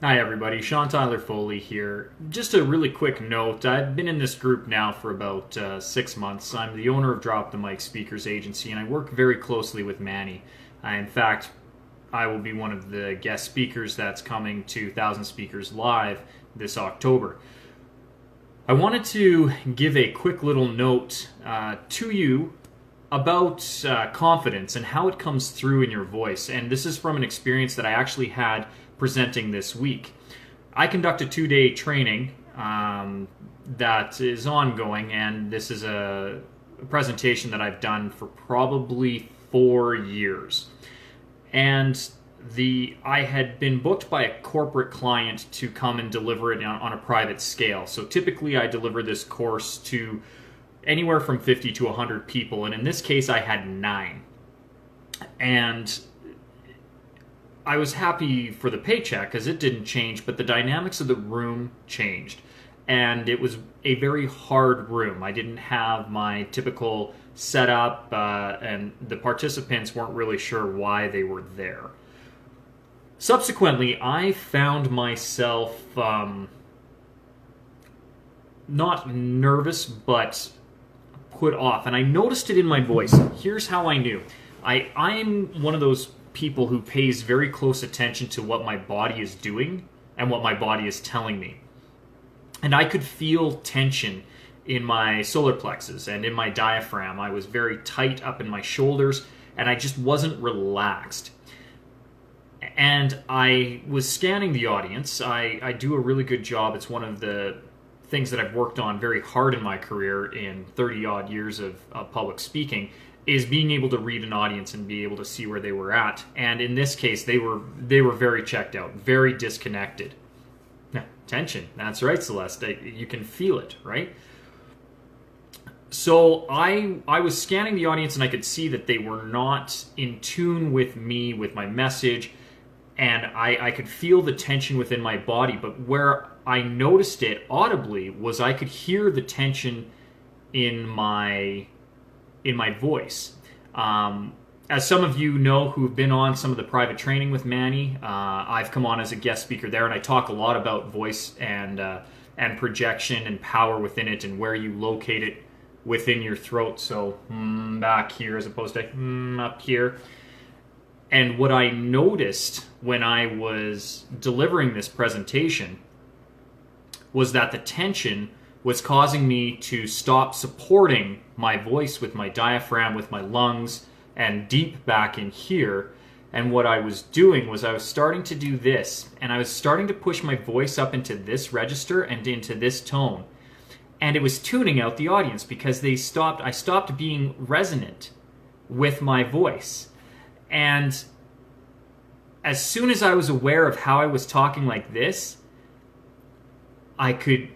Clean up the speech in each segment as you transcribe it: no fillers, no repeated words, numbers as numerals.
Hi, everybody. Sean Tyler Foley here. Just a really quick note. I've been in this group now for about 6 months. I'm the owner of Drop the Mic Speakers Agency, and I work very closely with Manny. In fact, I will be one of the guest speakers that's coming to Thousand Speakers Live this October. I wanted to give a quick little note to you about confidence and how it comes through in your voice. And this is from an experience that I actually had presenting this week. I conduct a 2-day training that is ongoing, and this is a presentation that I've done for probably 4 years. And I had been booked by a corporate client to come and deliver it on a private scale. So typically I deliver this course to anywhere from 50 to 100 people, and in this case I had 9. And I was happy for the paycheck because it didn't change, but the dynamics of the room changed. And it was a very hard room. I didn't have my typical setup, and the participants weren't really sure why they were there. Subsequently, I found myself not nervous, but put off. And I noticed it in my voice. Here's how I knew. I'm one of those people who pays very close attention to what my body is doing and what my body is telling me. And I could feel tension in my solar plexus and in my diaphragm. I was very tight up in my shoulders, and I just wasn't relaxed. And I was scanning the audience. I do a really good job. It's one of the things that I've worked on very hard in my career in 30 odd years of public speaking, is being able to read an audience and be able to see where they were at. And in this case, they were very checked out, very disconnected. Tension. That's right, Celeste. You can feel it, right? So I was scanning the audience, and I could see that they were not in tune with me, with my message, and I could feel the tension within my body. But where I noticed it audibly was I could hear the tension in my voice. As some of you know who've been on some of the private training with Manny, I've come on as a guest speaker there, and I talk a lot about voice and projection and power within it and where you locate it within your throat. So back here as opposed to up here. And what I noticed when I was delivering this presentation was that the tension was causing me to stop supporting my voice with my diaphragm, with my lungs, and deep back in here. And what I was doing was I was starting to do this, and I was starting to push my voice up into this register and into this tone. And it was tuning out the audience because I stopped being resonant with my voice. And as soon as I was aware of how I was talking like this, I could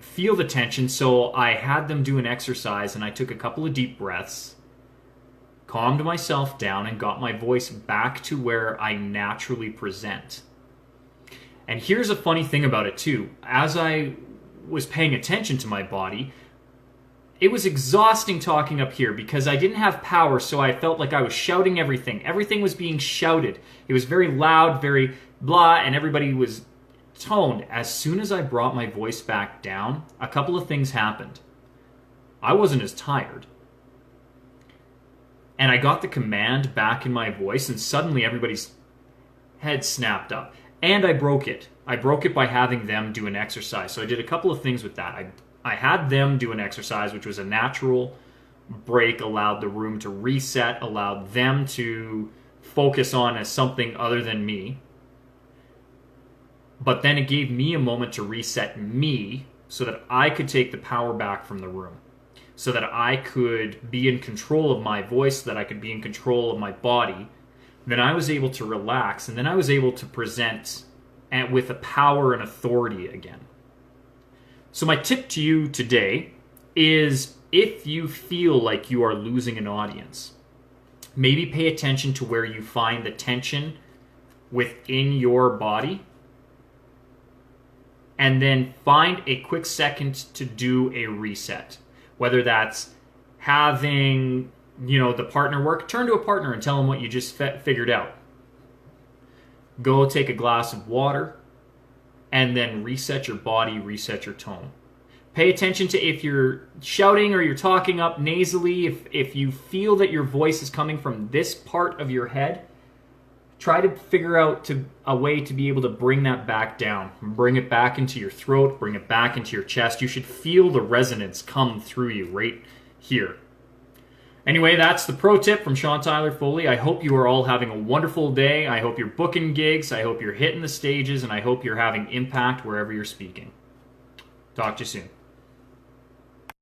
feel the tension. So I had them do an exercise, and I took a couple of deep breaths, calmed myself down, and got my voice back to where I naturally present. And here's a funny thing about it too. As I was paying attention to my body, it was exhausting talking up here because I didn't have power, so I felt like I was shouting everything. Everything was being shouted. It was very loud, very blah, and everybody was toned. As soon as I brought my voice back down, a couple of things happened. I wasn't as tired. And I got the command back in my voice, and suddenly everybody's head snapped up. And I broke it. I broke it by having them do an exercise. So I did a couple of things with that. I had them do an exercise, which was a natural break, allowed the room to reset, allowed them to focus on as something other than me. But then it gave me a moment to reset me so that I could take the power back from the room, so that I could be in control of my voice, so that I could be in control of my body. Then I was able to relax, and then I was able to present with a power and authority again. So my tip to you today is, if you feel like you are losing an audience, maybe pay attention to where you find the tension within your body, and then find a quick second to do a reset. Whether that's having, the partner work, turn to a partner and tell them what you just figured out. Go take a glass of water, and then reset your body, reset your tone. Pay attention to if you're shouting or you're talking up nasally, if you feel that your voice is coming from this part of your head, try to figure out a way to be able to bring that back down. Bring it back into your throat, bring it back into your chest. You should feel the resonance come through you right here. Anyway, that's the pro tip from Sean Tyler Foley. I hope you are all having a wonderful day. I hope you're booking gigs. I hope you're hitting the stages, and I hope you're having impact wherever you're speaking. Talk to you soon.